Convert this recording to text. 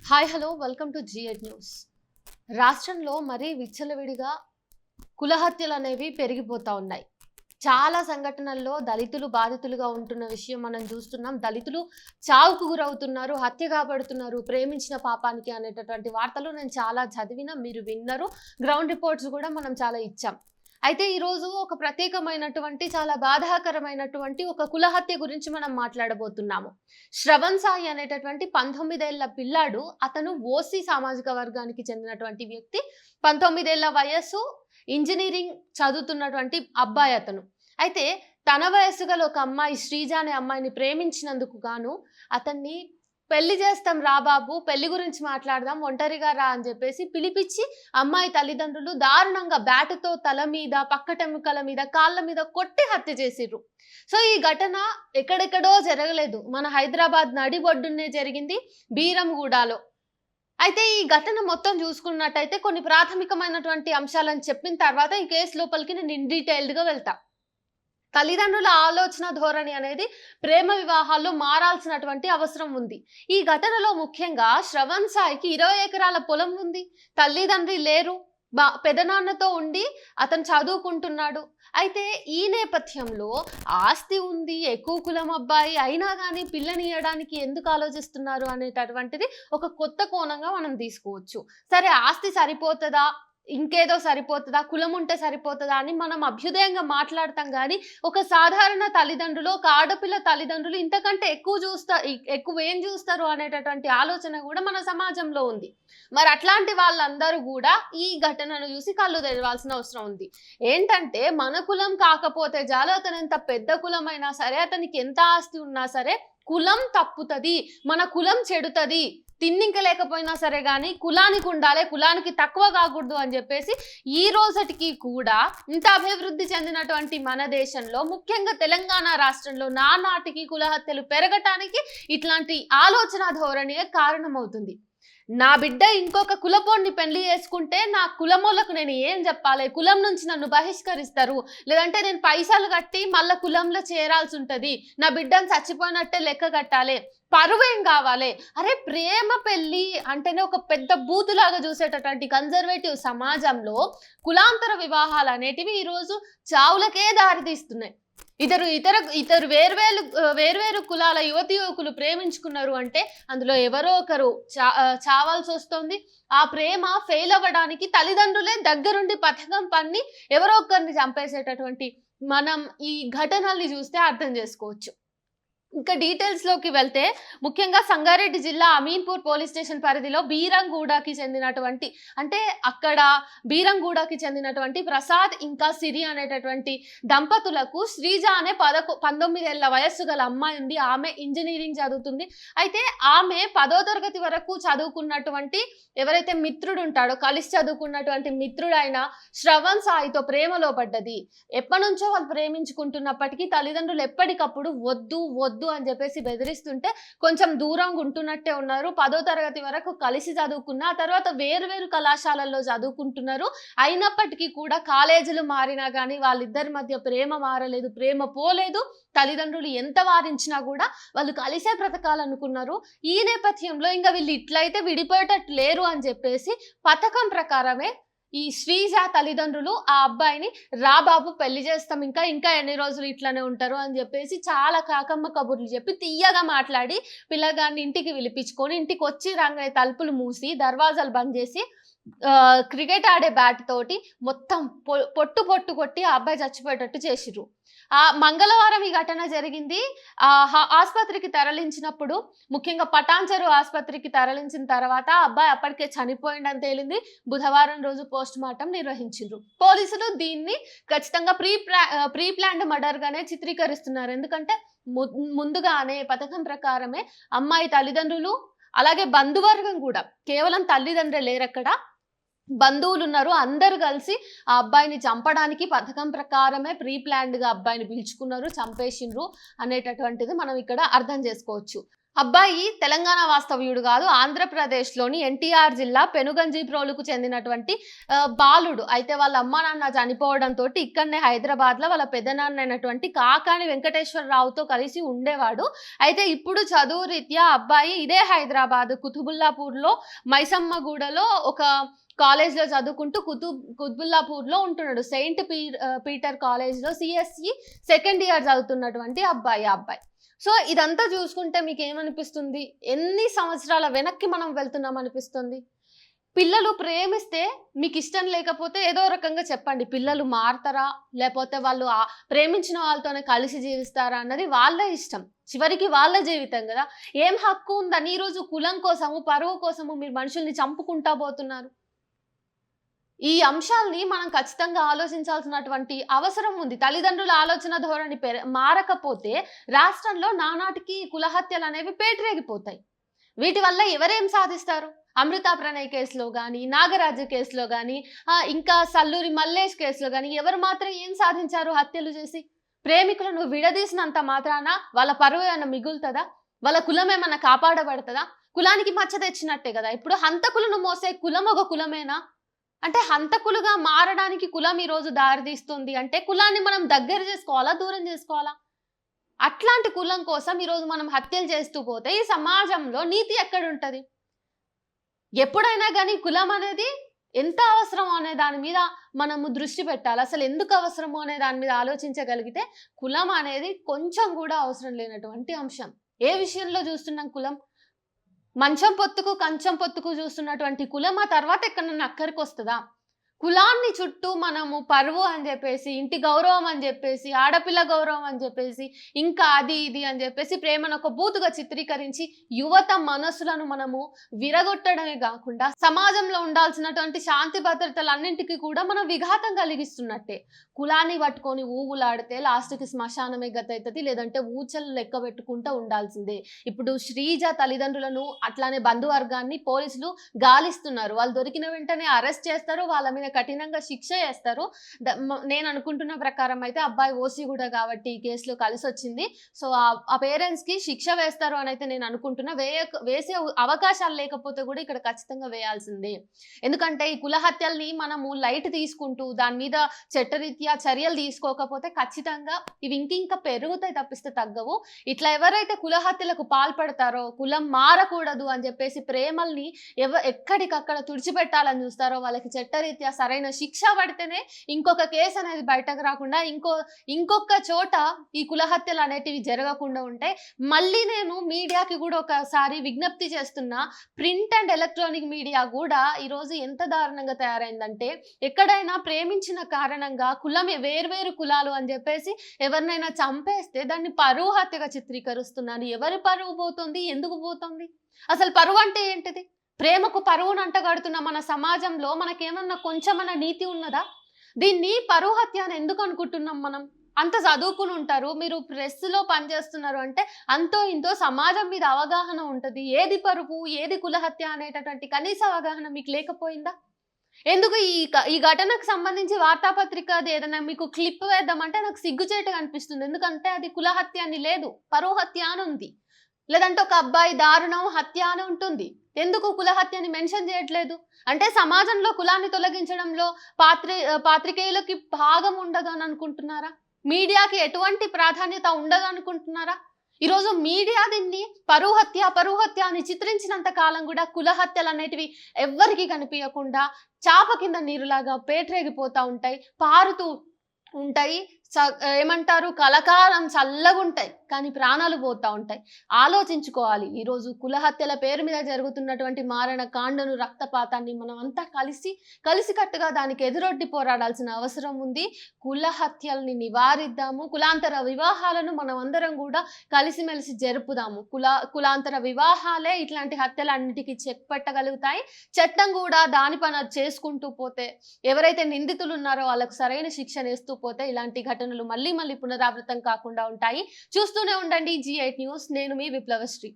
Hi hello welcome to జిఎడ్ news. రాష్ట్రంలో మరీ విచ్చలవిడిగా కులహత్యలు అనేవి పెరిగిపోతా ఉన్నాయి. చాలా సంఘటనల్లో దళితులు బాధితులుగా ఉంటున్న విషయం మనం చూస్తున్నాం. దళితులు చావుకు గురవుతున్నారు, హత్య కాబడుతున్నారు ప్రేమించిన పాపానికి అనేటటువంటి వార్తలు నేను చాలా చదివిన, మీరు విన్నారు. గ్రౌండ్ రిపోర్ట్స్ కూడా మనం చాలా ఇచ్చాం. అయితే ఈరోజు ఒక ప్రత్యేకమైనటువంటి చాలా బాధాకరమైనటువంటి ఒక కులహత్య గురించి మనం మాట్లాడబోతున్నాము. శ్రవణ్ సాయి అనేటటువంటి 19 ఏళ్ల పిల్లాడు. అతను ఓసీ సామాజిక వర్గానికి చెందినటువంటి వ్యక్తి. 19 ఏళ్ల వయస్సు, ఇంజనీరింగ్ చదువుతున్నటువంటి అబ్బాయి అతను. అయితే తన వయస్సు గల ఒక అమ్మాయి శ్రీజ అనే అమ్మాయిని ప్రేమించినందుకు గాను అతన్ని పెళ్లి చేస్తాం రా బాబు, పెళ్లి గురించి మాట్లాడదాం, ఒంటరిగా రా అని చెప్పేసి పిలిపించి అమ్మాయి తల్లిదండ్రులు దారుణంగా బ్యాటుతో తల మీద, పక్కటెముకల మీద, కాళ్ళ మీద కొట్టి హత్య చేసిర్రు. సో ఈ ఘటన ఎక్కడెక్కడో జరగలేదు, మన హైదరాబాద్ నడిబొడ్డునే జరిగింది, బీరంగూడలో. అయితే ఈ ఘటన మొత్తం చూసుకున్నట్టయితే కొన్ని ప్రాథమికమైనటువంటి అంశాలను చెప్పిన తర్వాత ఈ కేసు లోపలికి నేను ఇన్ డీటెయిల్డ్గా వెళ్తా. తల్లిదండ్రుల ఆలోచన ధోరణి అనేది ప్రేమ వివాహాల్లో మారాల్సినటువంటి అవసరం ఉంది. ఈ ఘటనలో ముఖ్యంగా శ్రవణ్ సాయికి 20 ఎకరాల పొలం ఉంది, తల్లిదండ్రి లేరు, పెదనాన్నతో ఉండి అతను చదువుకుంటున్నాడు. అయితే ఈ నేపథ్యంలో ఆస్తి ఉంది, ఎక్కువ కులం అబ్బాయి అయినా కానీ పిల్లనియడానికి ఎందుకు ఆలోచిస్తున్నారు అనేటటువంటిది ఒక కొత్త కోణంగా మనం తీసుకోవచ్చు. సరే, ఆస్తి సరిపోతుందా, ఇంకేదో సరిపోతుందా, కులం ఉంటే సరిపోతుందా అని మనం అభ్యుదయంగా మాట్లాడతాం. కానీ ఒక సాధారణ తల్లిదండ్రులు, ఒక ఆడపిల్ల తల్లిదండ్రులు ఇంతకంటే ఎక్కువ ఏం చూస్తారు అనేటటువంటి ఆలోచన కూడా మన సమాజంలో ఉంది. మరి అట్లాంటి వాళ్ళందరూ కూడా ఈ ఘటనను చూసి కళ్ళు తెరవాల్సిన అవసరం ఉంది. ఏంటంటే మన కులం కాకపోతే చాలు, అతను ఎంత పెద్ద కులమైనా సరే, అతనికి ఎంత ఆస్తి ఉన్నా సరే కులం తప్పుతుంది, మన కులం చెడుతుంది, తిన్నింక లేకపోయినా సరే కానీ కులానికి ఉండాలి, కులానికి తక్కువ కాకూడదు అని చెప్పేసి ఈ రోజుకి కూడా ఇంత అభివృద్ధి చెందినటువంటి మన దేశంలో, ముఖ్యంగా తెలంగాణ రాష్ట్రంలో నానాటికి కులహత్యలు పెరగటానికి ఇట్లాంటి ఆలోచన ధోరణియే కారణమవుతుంది. నా బిడ్డ ఇంకొక కులపోడిని పెళ్లి చేసుకుంటే నా కులమోళ్ళకు నేను ఏం చెప్పాలి, కులం నుంచి నన్ను బహిష్కరిస్తారు, లేదంటే నేను పైసలు కట్టి మళ్ళీ కులంలో చేరాల్సి ఉంటుంది, నా బిడ్డను చచ్చిపోయినట్టే లెక్క కట్టాలి, పరువేం కావాలి. అరే, ప్రేమ పెళ్లి అంటేనే ఒక పెద్ద బూతులాగా చూసేటటువంటి కన్జర్వేటివ్ సమాజంలో కులాంతర వివాహాలు అనేటివి ఈరోజు చావులకే దారితీస్తున్నాయి. ఇద్దరు వేర్వేరు కులాల యువతి యువకులు ప్రేమించుకున్నారు అంటే అందులో ఎవరో ఒకరు చావాల్సి వస్తుంది. ఆ ప్రేమ ఫెయిల్ అవ్వడానికి తల్లిదండ్రులే దగ్గరుండి పథకం పన్ని ఎవరో ఒకరిని చంపేసేటటువంటి మనం ఈ ఘటనల్ని చూస్తే అర్థం చేసుకోవచ్చు. ఇంకా డీటెయిల్స్లోకి వెళ్తే ముఖ్యంగా సంగారెడ్డి జిల్లా అమీన్పూర్ పోలీస్ స్టేషన్ పరిధిలో బీరంగూడకి చెందినటువంటి ప్రసాద్ ఇంకా సిరి అనేటటువంటి దంపతులకు శ్రీజ అనే 19 ఏళ్ల వయస్సు గల అమ్మాయి ఉంది. ఆమె ఇంజనీరింగ్ చదువుతుంది. అయితే ఆమె 10వ తరగతి వరకు చదువుకున్నటువంటి ఎవరైతే మిత్రుడు ఉంటాడో, కలిసి చదువుకున్నటువంటి మిత్రుడైన శ్రవణ్ సాయితో ప్రేమలో పడ్డది. ఎప్పటి నుంచో వాళ్ళు ప్రేమించుకుంటున్నప్పటికీ తల్లిదండ్రులు ఎప్పటికప్పుడు వద్దు అని చెప్పేసి బెదిరిస్తుంటే కొంచెం దూరంగా ఉంటున్నట్టే ఉన్నారు. 10వ తరగతి వరకు కలిసి చదువుకున్న, ఆ తర్వాత వేరు కళాశాలల్లో చదువుకుంటున్నారు. అయినప్పటికీ కూడా కాలేజీలు మారినా కానీ వాళ్ళిద్దరి మధ్య ప్రేమ మారలేదు, ప్రేమ పోలేదు. తల్లిదండ్రులు ఎంత వారించినా కూడా వాళ్ళు కలిసే బ్రతకాలనుకున్నారు. ఈ నేపథ్యంలో ఇంకా వీళ్ళు ఇట్లయితే విడిపోయేటట్టు లేరు అని చెప్పేసి పథకం ప్రకారమే ఈ శ్రీజ తల్లిదండ్రులు ఆ అబ్బాయిని రాబాబు పెళ్లి చేస్తాం, ఇంకా ఎన్ని రోజులు ఇట్లానే ఉంటారు అని చెప్పేసి చాలా కాకమ్మ కబుర్లు చెప్పి తీయగా మాట్లాడి పిల్లగాన్ని ఇంటికి పిలిపించుకొని, ఇంటికి వచ్చి రంగనే తలుపులు మూసి దర్వాజాలు బంద్ చేసి క్రికెట్ ఆడే బ్యాట్ తోటి మొత్తం పొట్టు కొట్టి ఆ అబ్బాయి చచ్చిపోయేటట్టు చేసిర్రు. ఆ మంగళవారం ఈ ఘటన జరిగింది. ఆసుపత్రికి తరలించినప్పుడు, ముఖ్యంగా పటాన్చెరు ఆసుపత్రికి తరలించిన తర్వాత అబ్బాయి అప్పటికే చనిపోయిందని తేలింది. బుధవారం రోజు పోస్ట్ మార్టం నిర్వహించారు. పోలీసులు దీన్ని ఖచ్చితంగా ప్రీ ప్లాన్డ్ మర్డర్ గానే చిత్రీకరిస్తున్నారు. ఎందుకంటే ముందుగానే పథకం ప్రకారమే అమ్మాయి తల్లిదండ్రులు అలాగే బంధువర్గం కూడా, కేవలం తల్లిదండ్రులే లేరక్కడ, బంధువులు ఉన్నారు, అందరు కలిసి ఆ అబ్బాయిని చంపడానికి పథకం ప్రకారమే ప్రీ ప్లాన్డ్ గా అబ్బాయిని పిలుచుకున్నారు, చంపేసిండ్రు అనేటటువంటిది మనం ఇక్కడ అర్థం చేసుకోవచ్చు. అబ్బాయి తెలంగాణ వాస్తవ్యుడు కాదు. ఆంధ్రప్రదేశ్‌లోని ఎన్టీఆర్ జిల్లా పెనుగంచిప్రోలుకు చెందినటువంటి బాలుడు. అయితే వాళ్ళ అమ్మా, నాన్న చనిపోవడంతోటి ఇక్కడనే హైదరాబాద్‌లో వాళ్ళ పెదనాన్నైనటువంటి కాకాని వెంకటేశ్వరరావుతో కలిసి ఉండేవాడు. అయితే ఇప్పుడు చదువు రీత్యా అబ్బాయి ఇదే హైదరాబాద్ కుతుబుల్లాపూర్‌లో మైసమ్మగూడలో ఒక కాలేజ్‌లో చదువుకుంటూ కుతుబుల్లాపూర్‌లో ఉంటున్నాడు. పీటర్ కాలేజ్‌లో సీఎస్ఈ సెకండ్ ఇయర్ చదువుతున్నటువంటి అబ్బాయి. సో, ఇదంతా చూసుకుంటే మీకేమనిపిస్తుంది? ఎన్ని సంవత్సరాల వెనక్కి మనం వెళ్తున్నాం అనిపిస్తుంది? పిల్లలు ప్రేమిస్తే మీకిష్టం లేకపోతే ఏదో రకంగా చెప్పండి. పిల్లలు మారతారా? లేపోతే వాళ్ళు ప్రేమించిన వాళ్ళతోనే కలిసి జీవిస్తారా అన్నది వాళ్ళ ఇష్టం. చివరికి వాళ్ళ జీవితం గదా! ఏం హక్కు ఉందని ఈరోజు కులం కోసము, పరువు కోసము మీరు మనుషుల్ని చంపుకుంటా బోతున్నారు? ఈ అంశాల్ని మనం ఖచ్చితంగా ఆలోచించాల్సినటువంటి అవసరం ఉంది. తల్లిదండ్రుల ఆలోచన ధోరణి మారకపోతే రాష్ట్రంలో నానాటికి కులహత్యలనేవి పేటరేగిపోతాయి. వీటి వల్ల ఎవరేం సాధిస్తారు? అమృతా ప్రణయ్ కేసులో గానీ, నాగరాజు కేసులో గానీ, ఇంకా సల్లూరి మల్లేష్ కేసులో గానీ ఎవరు మాత్రం ఏం సాధించారు హత్యలు చేసి? ప్రేమికులను విడదీసినంత మాత్రాన వాళ్ళ పరువు ఏమన్నా మిగులుతదా? వాళ్ళ కులం ఏమన్నా కాపాడబడతదా? కులానికి మచ్చ తెచ్చినట్టే గదా! ఇప్పుడు హంతకులను మోసే కులం ఒక కులమేనా? అంటే హంతకులుగా మారడానికి కులం ఈరోజు దారితీస్తుంది అంటే కులాన్ని మనం దగ్గర చేసుకోవాలా? దూరం చేసుకోవాలా? అట్లాంటి కులం కోసం ఈరోజు మనం హత్యలు చేస్తూ పోతే ఈ సమాజంలో నీతి ఎక్కడుంటది? ఎప్పుడైనా గానీ కులం అనేది ఎంత అవసరం అనే దాని మీద మనము దృష్టి పెట్టాలి. అసలు ఎందుకు అవసరము అనే దాని మీద ఆలోచించగలిగితే కులం అనేది కొంచెం కూడా అవసరం లేనటువంటి అంశం. ఏ విషయంలో చూస్తున్నాం కులం? మంచం పొత్తుకు, కంచం పొత్తుకు చూస్తున్నటువంటి కులం ఆ తర్వాత ఎక్కడన్నా అక్కరికొస్తదా? కులాన్ని చుట్టూ మనము పరువు అని చెప్పేసి, ఇంటి గౌరవం అని చెప్పేసి, ఆడపిల్ల గౌరవం అని చెప్పేసి, ఇంకా అది ఇది అని చెప్పేసి ప్రేమను ఒక బూతుగా చిత్రీకరించి యువత మనసులను మనము విరగొట్టడమే కాకుండా సమాజంలో ఉండాల్సినటువంటి శాంతి భద్రతలన్నింటికి కూడా మనం విఘాతం కలిగిస్తున్నట్టే. కులాన్ని పట్టుకొని ఊగులాడితే లాస్ట్‌కి శ్మశానమే గతైతది. లేదంటే ఊచలు లెక్క పెట్టుకుంటూ ఉండాల్సిందే. ఇప్పుడు శ్రీజ తల్లిదండ్రులను అట్లానే బంధువర్గాన్ని పోలీసులు గాలిస్తున్నారు. వాళ్ళు దొరికిన వెంటనే అరెస్ట్ చేస్తారు. వాళ్ళ మీద కఠినంగా శిక్ష చేస్తారు. నేను అనుకుంటున్న ప్రకారం అయితే అబ్బాయి ఓసీ కూడా కాబట్టి ఈ కేసులో కలిసొచ్చింది. సో, ఆ పేరెంట్స్‌కి శిక్ష వేస్తారు అని అయితే నేను అనుకుంటున్నా. వేసే అవకాశాలు లేకపోతే కూడా ఇక్కడ ఖచ్చితంగా వేయాల్సిందే. ఎందుకంటే ఈ కుల హత్యల్ని మనము లైట్ తీసుకుంటూ దాని మీద చట్టరీత్యా చర్యలు తీసుకోకపోతే ఖచ్చితంగా ఇవి ఇంకింకా పెరుగుతాయి తప్పిస్తే తగ్గవు. ఇట్లా ఎవరైతే కుల హత్యలకు పాల్పడతారో, కులం మారకూడదు అని చెప్పేసి ప్రేమల్ని ఎక్కడికక్కడ తుడిచిపెట్టాలని చూస్తారో వాళ్ళకి చట్టరీత్యా సరైన శిక్ష పడితేనే ఇంకొక కేసు అనేది బయటకు రాకుండా ఇంకొక చోట ఈ కులహత్యలు అనేటివి జరగకుండా ఉంటాయి. మళ్ళీ నేను మీడియాకి కూడా ఒకసారి విజ్ఞప్తి చేస్తున్నా. ప్రింట్ అండ్ ఎలక్ట్రానిక్ మీడియా కూడా ఈరోజు ఎంత దారుణంగా తయారైందంటే ఎక్కడైనా ప్రేమించిన కారణంగా వేర్వేరు కులాలు అని చెప్పేసి ఎవరినైనా చంపేస్తే దాన్ని పరువు హత్యగా చిత్రీకరిస్తున్నారు. ఎవరి పరువు పోతుంది? ఎందుకు పోతుంది? అసలు పరువు అంటే ఏంటిది? ప్రేమకు పరువును అంటగడుతున్న మన సమాజంలో మనకేమన్నా కొంచెమన్నా నీతి ఉన్నదా? దీన్ని పరువు హత్య అని ఎందుకు అనుకుంటున్నాం మనం? అంత చదువుకుని ఉంటారు, మీరు ప్రెస్‌లో పనిచేస్తున్నారు అంటే అంతో ఇంతో సమాజం మీద అవగాహన ఉంటది. ఏది పరువు, ఏది కులహత్య అనేటటువంటి కనీస అవగాహన మీకు లేకపోయిందా? ఎందుకు ఈ ఘటనకు సంబంధించి వార్తాపత్రికది ఏదైనా మీకు క్లిప్ వేద్దామంటే నాకు సిగ్గుచేటుగా అనిపిస్తుంది. ఎందుకంటే అది కులహత్య అని లేదు, పరువు హత్య అని ఉంది. లేదంటే ఒక అబ్బాయి దారుణం హత్య అని ఉంటుంది. ఎందుకు కులహత్యని మెన్షన్ చేయట్లేదు? అంటే సమాజంలో కులాన్ని తొలగించడంలో పాత్రికేయులకి భాగం ఉండదు అని అనుకుంటున్నారా? మీడియాకి ఎటువంటి ప్రాధాన్యత ఉండదు అనుకుంటున్నారా? ఈరోజు మీడియా దీన్ని పరువు హత్య అని చిత్రించినంత కాలం కూడా కులహత్యలు అనేటివి ఎవ్వరికి కనిపించకుండా చాప కింద నీరులాగా పేటరేగిపోతా ఉంటాయి, పారుతూ ఉంటాయి. ఏమంటారు, కలకాలం చల్లగుంటాయి కానీ ప్రాణాలు పోతా ఉంటాయి. ఆలోచించుకోవాలి. ఈరోజు కులహత్యల పేరు మీద జరుగుతున్నటువంటి మారణ కాండను, రక్తపాతాన్ని మనం అంతా కలిసికట్టుగా దానికి ఎదురొడ్డి పోరాడాల్సిన అవసరం ఉంది. కులహత్యల్ని నివారిద్దాము. కులాంతర వివాహాలను మనం అందరం కూడా కలిసిమెలిసి జరుపుదాము. కులాంతర వివాహాలే ఇట్లాంటి హత్యలన్నిటికీ చెక్ పెట్టగలుగుతాయి. చట్టం కూడా దాని పని చేసుకుంటూ పోతే, ఎవరైతే నిందితులు ఉన్నారో వాళ్ళకు సరైన శిక్షణ ఇస్తూ పోతే ఇలాంటి ఘటనలు మళ్ళీ పునరావృతం కాకుండా ఉంటాయి. చూస్తూనే ఉండండి G8 న్యూస్. నేను మీ విప్లవశ్రీ.